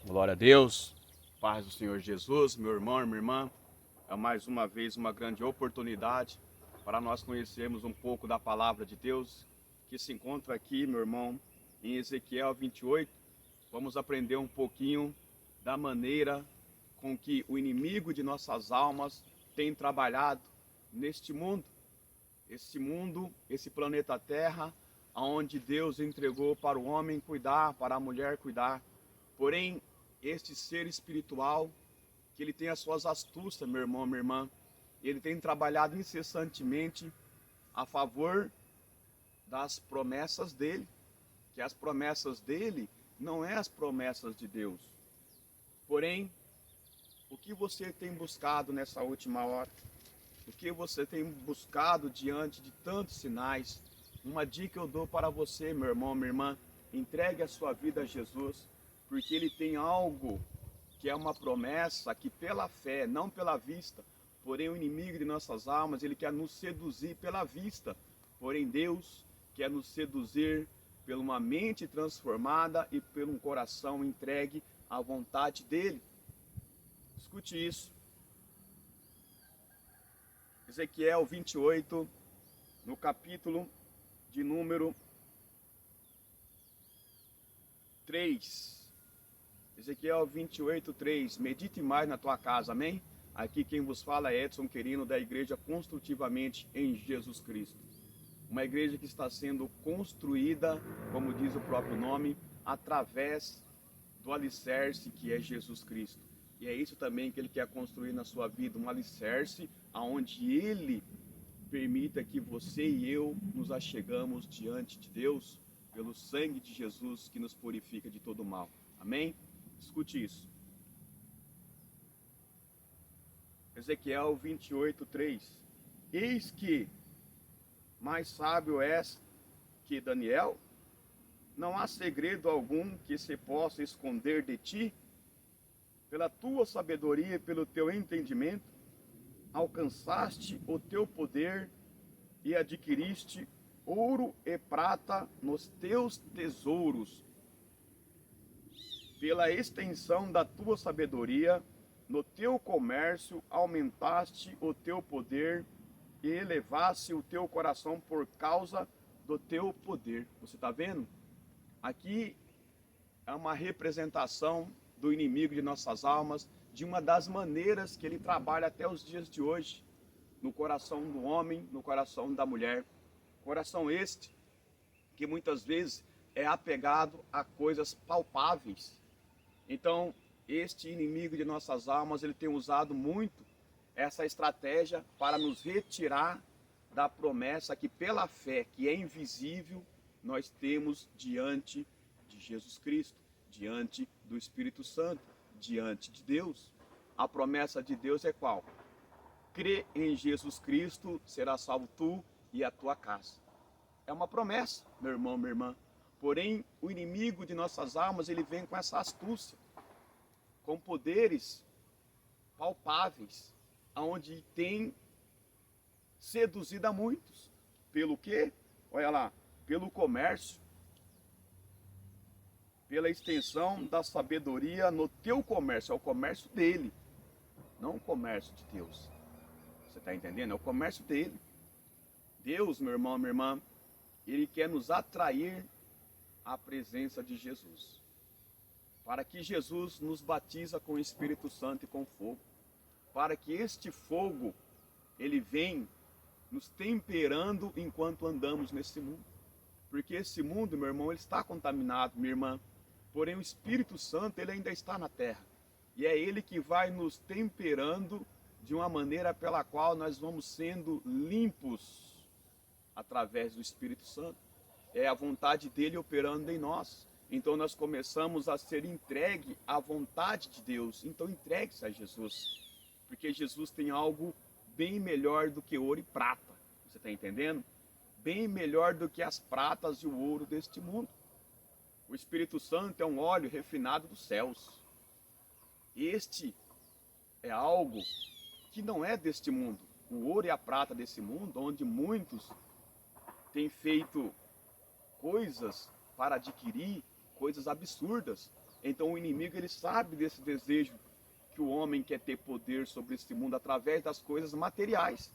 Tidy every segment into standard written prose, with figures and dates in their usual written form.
Glória a Deus, paz do Senhor Jesus, meu irmão e minha irmã. É mais uma vez uma grande oportunidade para nós conhecermos um pouco da palavra de Deus que se encontra aqui, meu irmão, em Ezequiel 28. Vamos aprender um pouquinho da maneira com que o inimigo de nossas almas tem trabalhado neste mundo. Esse planeta Terra, onde Deus entregou para o homem cuidar, para a mulher cuidar. Porém, este ser espiritual, que ele tem as suas astúcias, meu irmão, minha irmã, ele tem trabalhado incessantemente a favor das promessas dele, que as promessas dele não é as promessas de Deus. Porém, o que você tem buscado nessa última hora? O que você tem buscado diante de tantos sinais? Uma dica eu dou para você, meu irmão, minha irmã, entregue a sua vida a Jesus, porque ele tem algo que é uma promessa que pela fé, não pela vista, porém o inimigo de nossas almas, ele quer nos seduzir pela vista, porém Deus quer nos seduzir por uma mente transformada e por um coração entregue à vontade dele. Escute isso. Ezequiel 28, no capítulo de número 3. Ezequiel 28, 3. Medite mais na tua casa, amém? Aqui quem vos fala é Edson Querino, da Igreja Construtivamente em Jesus Cristo. Uma igreja que está sendo construída, como diz o próprio nome, através do alicerce que é Jesus Cristo. E é isso também que ele quer construir na sua vida, um alicerce onde ele permita que você e eu nos achegamos diante de Deus pelo sangue de Jesus que nos purifica de todo mal. Amém? Escute isso. Ezequiel 28, 3. Eis que mais sábio és que Daniel? Não há segredo algum que se possa esconder de ti? Pela tua sabedoria e pelo teu entendimento, alcançaste o teu poder e adquiriste ouro e prata nos teus tesouros. Pela extensão da tua sabedoria, no teu comércio aumentaste o teu poder e elevaste o teu coração por causa do teu poder. Você está vendo? Aqui é uma representação do inimigo de nossas almas, de uma das maneiras que ele trabalha até os dias de hoje, no coração do homem, no coração da mulher. Coração este que muitas vezes é apegado a coisas palpáveis. Então, este inimigo de nossas almas, ele tem usado muito essa estratégia para nos retirar da promessa que pela fé, que é invisível, nós temos diante de Jesus Cristo, diante do Espírito Santo, diante de Deus. A promessa de Deus é qual? Crê em Jesus Cristo, será salvo tu e a tua casa. É uma promessa, meu irmão, minha irmã. Porém, o inimigo de nossas almas, ele vem com essa astúcia, com poderes palpáveis, aonde tem seduzido a muitos. Pelo quê? Olha lá, pelo comércio, pela extensão da sabedoria no teu comércio, é o comércio dele, não o comércio de Deus. Você está entendendo? É o comércio dele. Deus, meu irmão, minha irmã, ele quer nos atrair à presença de Jesus, para que Jesus nos batiza com o Espírito Santo e com fogo, para que este fogo, ele vem nos temperando enquanto andamos nesse mundo. Porque esse mundo, meu irmão, ele está contaminado, minha irmã. Porém, o Espírito Santo, ele ainda está na terra. E é ele que vai nos temperando de uma maneira pela qual nós vamos sendo limpos através do Espírito Santo. É a vontade dele operando em nós. Então nós começamos a ser entregue à vontade de Deus. Então entregue-se a Jesus. Porque Jesus tem algo bem melhor do que ouro e prata. Você está entendendo? Bem melhor do que as pratas e o ouro deste mundo. O Espírito Santo é um óleo refinado dos céus. Este é algo que não é deste mundo. O ouro e a prata desse mundo, onde muitos têm feito coisas para adquirir, coisas absurdas. Então o inimigo, ele sabe desse desejo que o homem quer ter poder sobre este mundo através das coisas materiais.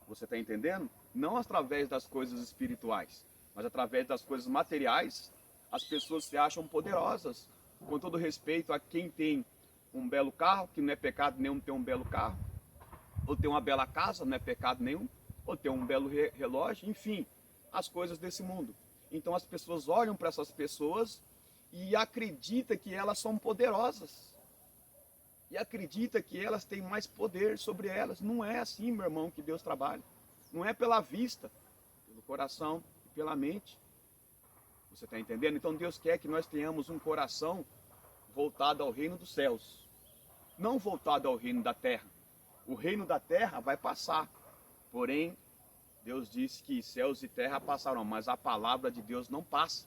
Você está entendendo? Não através das coisas espirituais, mas através das coisas materiais. As pessoas se acham poderosas. Com todo respeito a quem tem um belo carro, que não é pecado nenhum ter um belo carro, ou ter uma bela casa, não é pecado nenhum, ou ter um belo relógio, enfim, as coisas desse mundo. Então as pessoas olham para essas pessoas e acreditam que elas são poderosas. E acredita que elas têm mais poder sobre elas. Não é assim, meu irmão, que Deus trabalha. Não é pela vista, pelo coração e pela mente. Você está entendendo? Então Deus quer que nós tenhamos um coração voltado ao reino dos céus. Não voltado ao reino da terra. O reino da terra vai passar. Porém, Deus disse que céus e terra passarão, mas a palavra de Deus não passa.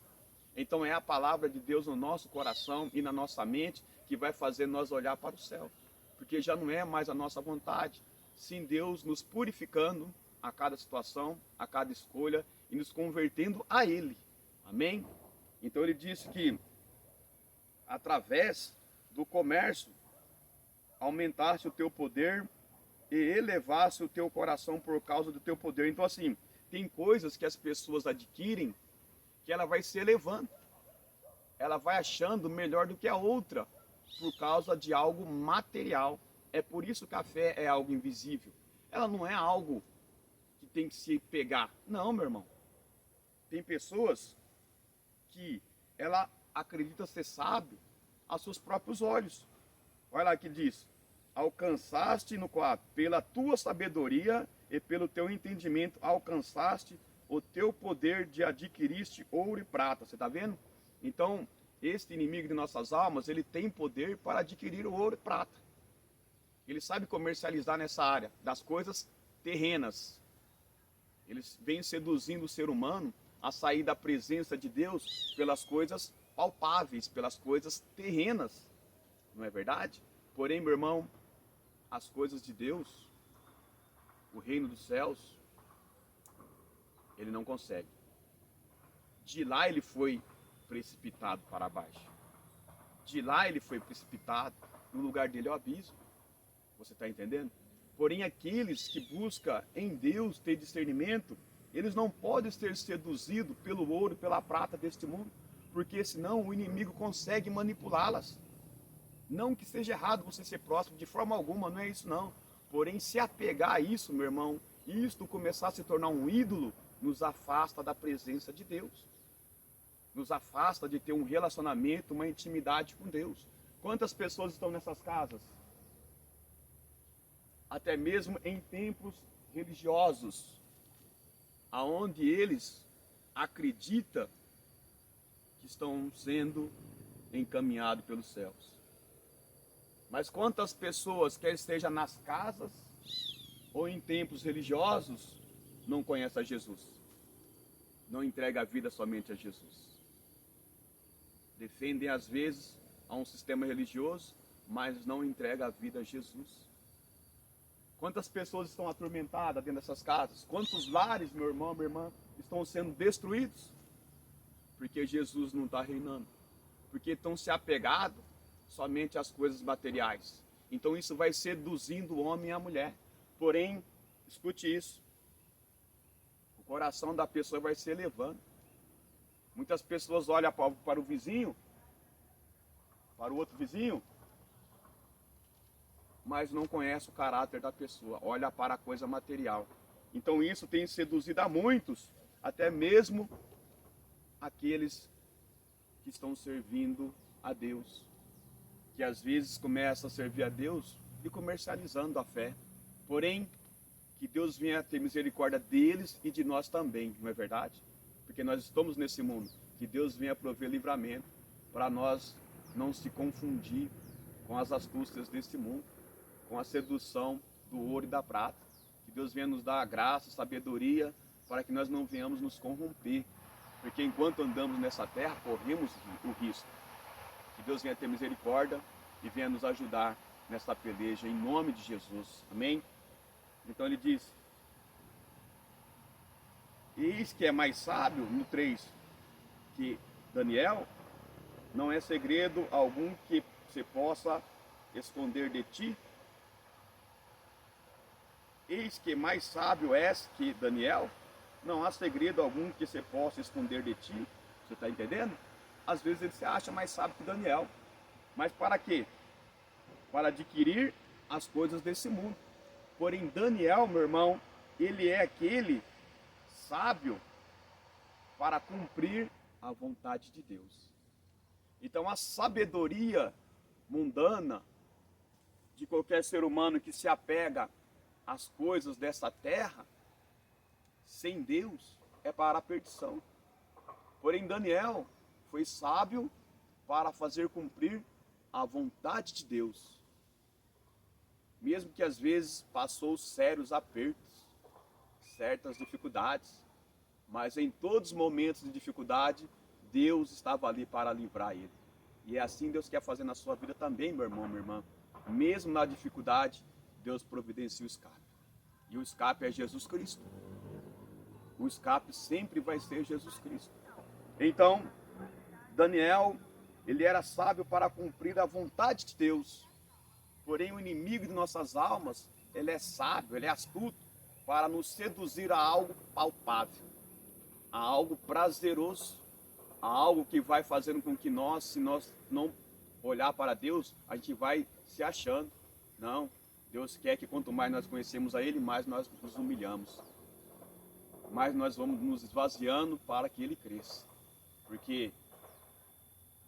Então é a palavra de Deus no nosso coração e na nossa mente que vai fazer nós olhar para o céu. Porque já não é mais a nossa vontade. Sim, Deus nos purificando a cada situação, a cada escolha e nos convertendo a Ele. Amém? Então ele disse que através do comércio aumentasse o teu poder e elevasse o teu coração por causa do teu poder. Então assim, tem coisas que as pessoas adquirem que ela vai se elevando. Ela vai achando melhor do que a outra por causa de algo material. É por isso que a fé é algo invisível. Ela não é algo que tem que se pegar. Não, meu irmão. Tem pessoas que ela acredita ser sábio aos seus próprios olhos. Olha lá que diz: alcançaste no 4, pela tua sabedoria e pelo teu entendimento, alcançaste o teu poder de adquiriste ouro e prata. Você está vendo? Então, este inimigo de nossas almas, ele tem poder para adquirir o ouro e prata. Ele sabe comercializar nessa área das coisas terrenas. Eles vêm seduzindo o ser humano a sair da presença de Deus pelas coisas palpáveis, pelas coisas terrenas. Não é verdade? Porém, meu irmão, as coisas de Deus, o reino dos céus, ele não consegue. De lá ele foi precipitado para baixo. De lá ele foi precipitado, no lugar dele é o abismo. Você está entendendo? Porém, aqueles que buscam em Deus ter discernimento, eles não podem ser seduzidos pelo ouro, pela prata deste mundo, porque senão o inimigo consegue manipulá-las. Não que seja errado você ser próximo, de forma alguma, não é isso não. Porém, se apegar a isso, meu irmão, e isto começar a se tornar um ídolo, nos afasta da presença de Deus. Nos afasta de ter um relacionamento, uma intimidade com Deus. Quantas pessoas estão nessas casas? Até mesmo em templos religiosos, aonde eles acreditam que estão sendo encaminhados pelos céus. Mas quantas pessoas, quer esteja nas casas ou em templos religiosos, não conhecem a Jesus? Não entregam a vida somente a Jesus. Defendem às vezes a um sistema religioso, mas não entregam a vida a Jesus. Quantas pessoas estão atormentadas dentro dessas casas? Quantos lares, meu irmão, minha irmã, estão sendo destruídos? Porque Jesus não está reinando. Porque estão se apegados somente às coisas materiais. Então isso vai seduzindo o homem e a mulher. Porém, escute isso. O coração da pessoa vai se elevando. Muitas pessoas olham para o vizinho, para o outro vizinho, mas não conhece o caráter da pessoa, olha para a coisa material. Então isso tem seduzido a muitos, até mesmo aqueles que estão servindo a Deus, que às vezes começam a servir a Deus e comercializando a fé. Porém, que Deus venha ter misericórdia deles e de nós também, não é verdade? Porque nós estamos nesse mundo, que Deus venha prover livramento para nós não se confundir com as astúcias deste mundo, com a sedução do ouro e da prata. Que Deus venha nos dar a graça, sabedoria, para que nós não venhamos nos corromper. Porque enquanto andamos nessa terra, corremos o risco. Que Deus venha ter misericórdia e venha nos ajudar nessa peleja, em nome de Jesus. Amém? Então ele diz: eis que é mais sábio, no 3, que Daniel, não é segredo algum que se possa esconder de ti? Eis que mais sábio és que Daniel. Não há segredo algum que se possa esconder de ti. Você está entendendo? Às vezes ele se acha mais sábio que Daniel. Mas para quê? Para adquirir as coisas desse mundo. Porém, Daniel, meu irmão, ele é aquele sábio para cumprir a vontade de Deus. Então, a sabedoria mundana de qualquer ser humano que se apega às coisas dessa terra, sem Deus, é para a perdição. Porém, Daniel foi sábio para fazer cumprir a vontade de Deus. Mesmo que às vezes passou sérios apertos, certas dificuldades, mas em todos os momentos de dificuldade, Deus estava ali para livrar ele. E é assim Deus quer fazer na sua vida também, meu irmão, minha irmã. Mesmo na dificuldade, Deus providencia o escape. E o escape é Jesus Cristo. O escape sempre vai ser Jesus Cristo. Então, Daniel, ele era sábio para cumprir a vontade de Deus. Porém, o inimigo de nossas almas, ele é sábio, ele é astuto para nos seduzir a algo palpável, a algo prazeroso, a algo que vai fazendo com que nós, se nós não olhar para Deus, a gente vai se achando. Não, Deus quer que quanto mais nós conhecemos a Ele, mais nós nos humilhamos. Mais nós vamos nos esvaziando para que Ele cresça. Porque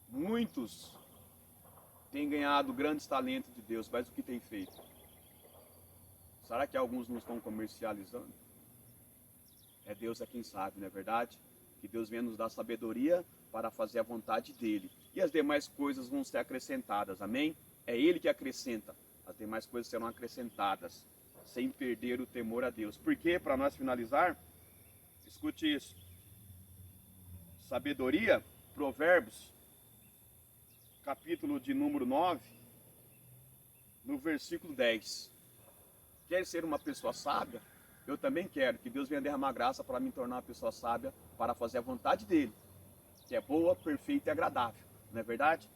muitos têm ganhado grandes talentos de Deus, mas o que tem feito? Será que alguns não estão comercializando? É Deus quem sabe, não é verdade? Que Deus venha nos dar sabedoria para fazer a vontade dEle. E as demais coisas vão ser acrescentadas, amém? É Ele que acrescenta. As demais coisas serão acrescentadas, sem perder o temor a Deus. Porque, para nós finalizar, escute isso. Sabedoria, Provérbios, capítulo de número 9, no versículo 10. Quer ser uma pessoa sábia? Eu também quero que Deus venha derramar graça para me tornar uma pessoa sábia, para fazer a vontade dEle, que é boa, perfeita e agradável. Não é verdade?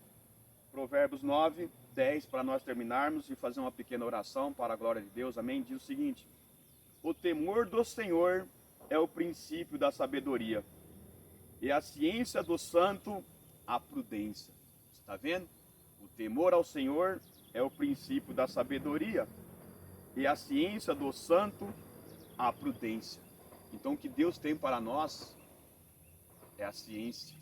Provérbios 9, 10, para nós terminarmos e fazer uma pequena oração para a glória de Deus. Amém? Diz o seguinte: o temor do Senhor é o princípio da sabedoria, e a ciência do santo, a prudência. Está vendo? O temor ao Senhor é o princípio da sabedoria, e a ciência do santo, a prudência. Então o que Deus tem para nós é a ciência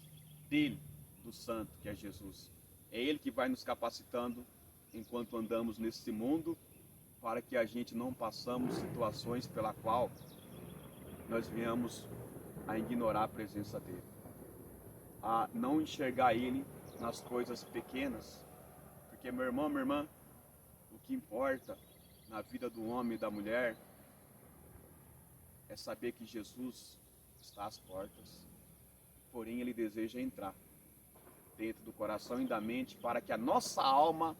dele, do santo, que é Jesus. É Ele que vai nos capacitando enquanto andamos nesse mundo, para que a gente não passamos situações pela qual nós venhamos a ignorar a presença dele, a não enxergar Ele nas coisas pequenas. Porque, meu irmão, minha irmã, o que importa na vida do homem e da mulher é saber que Jesus está às portas, porém Ele deseja entrar dentro do coração e da mente para que a nossa alma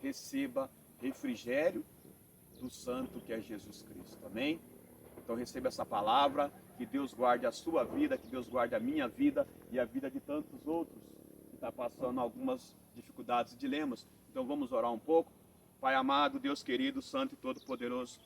receba refrigério do santo que é Jesus Cristo. Amém? Então receba essa palavra, que Deus guarde a sua vida, que Deus guarde a minha vida e a vida de tantos outros que estão passando algumas dificuldades e dilemas. Então vamos orar um pouco. Pai amado, Deus querido, santo e todo-poderoso,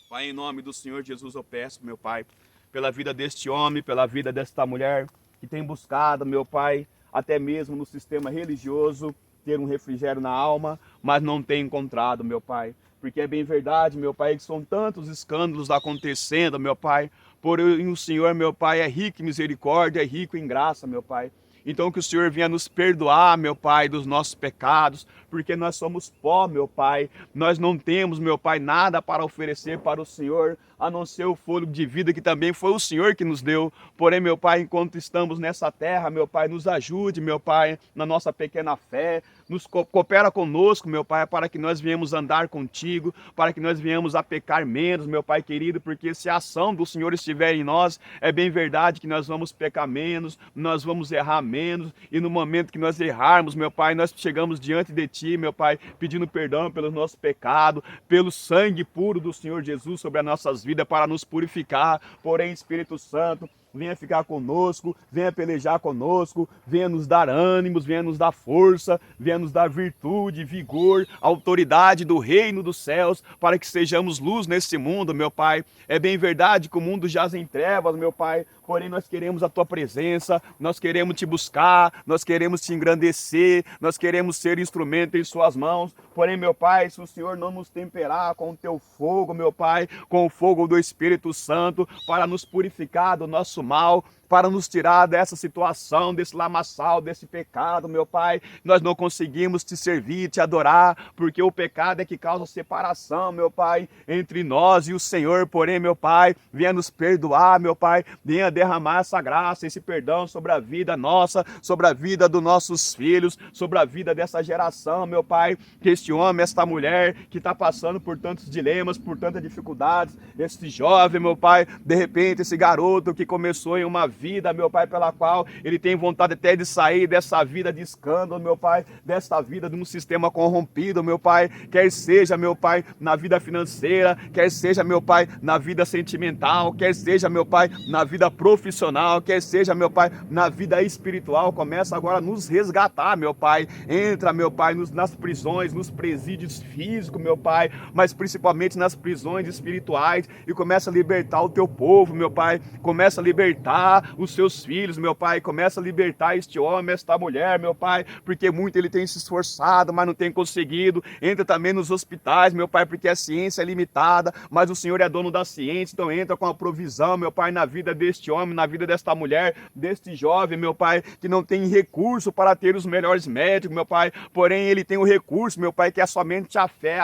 Pai, em nome do Senhor Jesus eu peço, meu Pai, pela vida deste homem, pela vida desta mulher que tem buscado, meu Pai, até mesmo no sistema religioso, ter um refrigério na alma, mas não tem encontrado, meu Pai. Porque é bem verdade, meu Pai, que são tantos escândalos acontecendo, meu Pai. Porém o Senhor, meu Pai, é rico em misericórdia, é rico em graça, meu Pai. Então que o Senhor venha nos perdoar, meu Pai, dos nossos pecados, porque nós somos pó, meu Pai. Nós não temos, meu Pai, nada para oferecer para o Senhor, a não ser o fôlego de vida que também foi o Senhor que nos deu. Porém, meu Pai, enquanto estamos nessa terra, meu Pai, nos ajude, meu Pai, na nossa pequena fé, nos coopera conosco, meu Pai, para que nós venhamos andar contigo, para que nós venhamos a pecar menos, meu Pai querido, porque se a ação do Senhor estiver em nós, é bem verdade que nós vamos pecar menos, nós vamos errar menos, e no momento que nós errarmos, meu Pai, nós chegamos diante de Ti, meu Pai, pedindo perdão pelos nossos pecados, pelo sangue puro do Senhor Jesus sobre as nossas vidas, para nos purificar. Porém, Espírito Santo, venha ficar conosco, venha pelejar conosco, venha nos dar ânimos, venha nos dar força, venha nos dar virtude, vigor, autoridade do reino dos céus, para que sejamos luz nesse mundo, meu Pai. É bem verdade que o mundo jaz em trevas, meu Pai, porém nós queremos a Tua presença, nós queremos Te buscar, nós queremos Te engrandecer, nós queremos ser instrumento em Suas mãos. Porém, meu Pai, se o Senhor não nos temperar com o Teu fogo, meu Pai, com o fogo do Espírito Santo, para nos purificar do nosso mal, para nos tirar dessa situação, desse lamaçal, desse pecado, meu Pai. Nós não conseguimos Te servir, Te adorar, porque o pecado é que causa separação, meu Pai, entre nós e o Senhor. Porém, meu Pai, venha nos perdoar, meu Pai, venha derramar essa graça, esse perdão sobre a vida nossa, sobre a vida dos nossos filhos, sobre a vida dessa geração, meu Pai, que este homem, esta mulher que está passando por tantos dilemas, por tantas dificuldades, este jovem, meu Pai, de repente esse garoto que começou em uma vida, meu Pai, pela qual ele tem vontade até de sair dessa vida de escândalo, meu Pai, dessa vida de um sistema corrompido, meu Pai, quer seja, meu Pai, na vida financeira, quer seja, meu Pai, na vida sentimental, quer seja, meu Pai, na vida profissional, quer seja, meu Pai, na vida espiritual. Começa agora a nos resgatar, meu Pai, entra, meu Pai, nas prisões, nos presídios físicos, meu Pai, mas principalmente nas prisões espirituais, e começa a libertar o Teu povo, meu Pai, começa a libertar os Seus filhos, meu Pai, começa a libertar este homem, esta mulher, meu Pai, porque muito ele tem se esforçado, mas não tem conseguido. Entra também nos hospitais, meu Pai, porque a ciência é limitada, mas o Senhor é dono da ciência, então entra com a provisão, meu Pai, na vida deste homem, na vida desta mulher, deste jovem, meu Pai, que não tem recurso para ter os melhores médicos, meu Pai, porém ele tem o recurso, meu Pai, que é somente a fé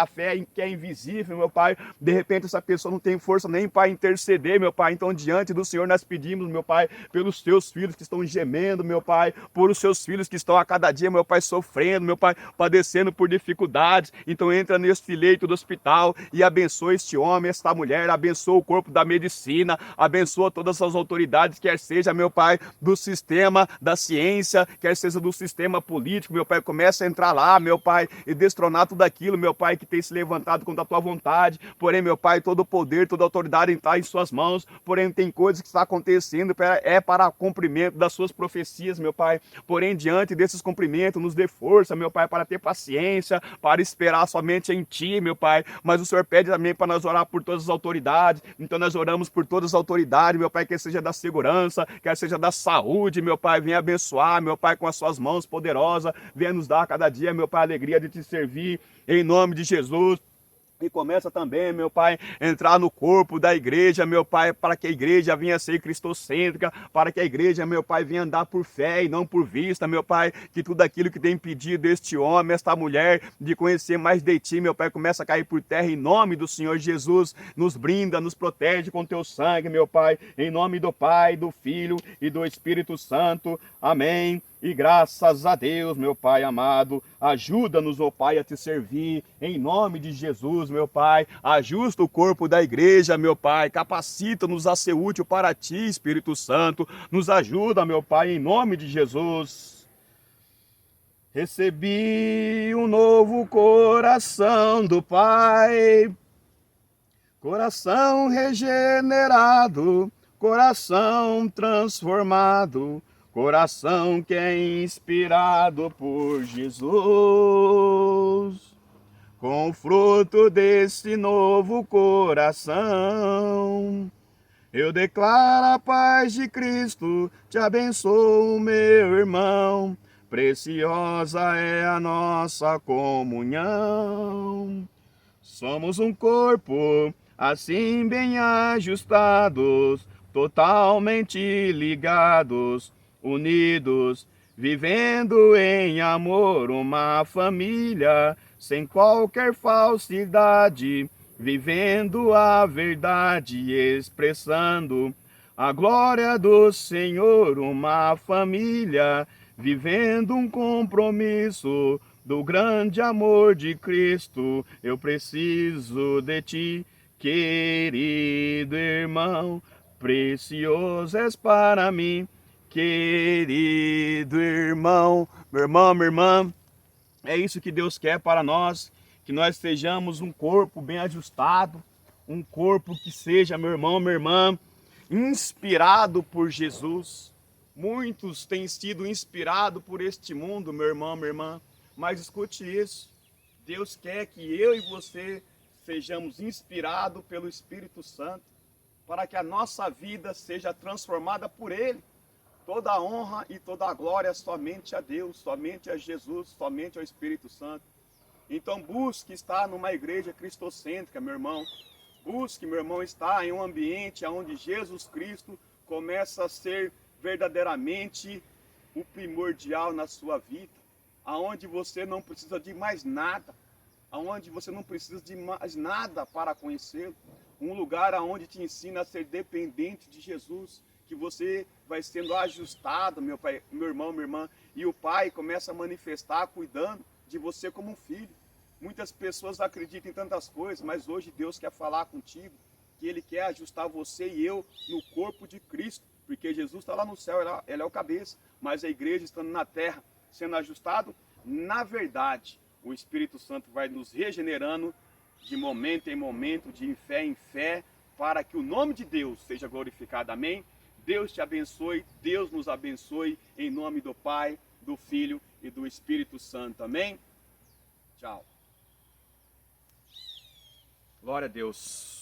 que é invisível, meu Pai. De repente essa pessoa não tem força nem para interceder, meu Pai, então diante do Senhor nós pedimos, meu Pai, pelos Teus filhos que estão gemendo, meu Pai, por os Seus filhos que estão a cada dia, meu Pai, sofrendo, meu Pai, padecendo por dificuldades. Então entra neste leito do hospital e abençoa este homem, esta mulher, abençoa o corpo da medicina, abençoa todas as autoridades, quer seja, meu Pai, do sistema da ciência, quer seja do sistema político, meu Pai, começa a entrar lá, meu Pai, e destronar tudo aquilo, meu Pai, que tem se levantado contra a Tua vontade. Porém, meu Pai, todo o poder, toda a autoridade está em Suas mãos, porém tem coisas que está acontecendo, para cumprimento das Suas profecias, meu Pai. Porém, diante desses cumprimentos, nos dê força, meu Pai, para ter paciência, para esperar somente em Ti, meu Pai. Mas o Senhor pede também para nós orar por todas as autoridades, então nós oramos por todas as autoridades, meu Pai, quer seja da segurança, quer seja da saúde, meu Pai, venha abençoar, meu Pai, com as Suas mãos poderosas, venha nos dar a cada dia, meu Pai, a alegria de Te servir, em nome de Jesus. E começa também, meu Pai, a entrar no corpo da igreja, meu Pai, para que a igreja venha a ser cristocêntrica, para que a igreja, meu Pai, venha andar por fé e não por vista, meu Pai, que tudo aquilo que tem impedido este homem, esta mulher, de conhecer mais de Ti, meu Pai, começa a cair por terra em nome do Senhor Jesus. Nos brinda, nos protege com Teu sangue, meu Pai, em nome do Pai, do Filho e do Espírito Santo. Amém. E graças a Deus, meu Pai amado, ajuda-nos, ó Pai, a Te servir, em nome de Jesus, meu Pai. Ajusta o corpo da igreja, meu Pai, capacita-nos a ser útil para Ti, Espírito Santo. Nos ajuda, meu Pai, em nome de Jesus. Recebi um novo coração do Pai, coração regenerado, coração transformado, coração que é inspirado por Jesus. Com o fruto desse novo coração, eu declaro a paz de Cristo, te abençoo, meu irmão. Preciosa é a nossa comunhão. Somos um corpo, assim bem ajustados, totalmente ligados, unidos, vivendo em amor, uma família, sem qualquer falsidade, vivendo a verdade, expressando a glória do Senhor, uma família, vivendo um compromisso do grande amor de Cristo. Eu preciso de Ti, querido irmão, precioso és para mim, querido irmão. Meu irmão, minha irmã, é isso que Deus quer para nós, que nós sejamos um corpo bem ajustado, um corpo que seja, meu irmão, minha irmã, inspirado por Jesus. Muitos têm sido inspirados por este mundo, meu irmão, minha irmã. Mas escute isso. Deus quer que eu e você sejamos inspirados pelo Espírito Santo, para que a nossa vida seja transformada por Ele. Toda a honra e toda a glória somente a Deus, somente a Jesus, somente ao Espírito Santo. Então busque estar numa igreja cristocêntrica, meu irmão. Busque, meu irmão, estar em um ambiente onde Jesus Cristo começa a ser verdadeiramente o primordial na sua vida. Aonde você não precisa de mais nada. Aonde você não precisa de mais nada para conhecê-lo. Um lugar onde te ensina a ser dependente de Jesus. Que você vai sendo ajustado, meu pai, meu irmão, minha irmã. E o Pai começa a manifestar cuidando de você como um filho. Muitas pessoas acreditam em tantas coisas, mas hoje Deus quer falar contigo, que Ele quer ajustar você e eu no corpo de Cristo, porque Jesus está lá no céu, Ele é o cabeça, mas a igreja estando na terra, sendo ajustado, na verdade, o Espírito Santo vai nos regenerando de momento em momento, de fé em fé, para que o nome de Deus seja glorificado. Amém? Deus te abençoe, Deus nos abençoe, em nome do Pai, do Filho e do Espírito Santo. Amém? Tchau. Glória a Deus.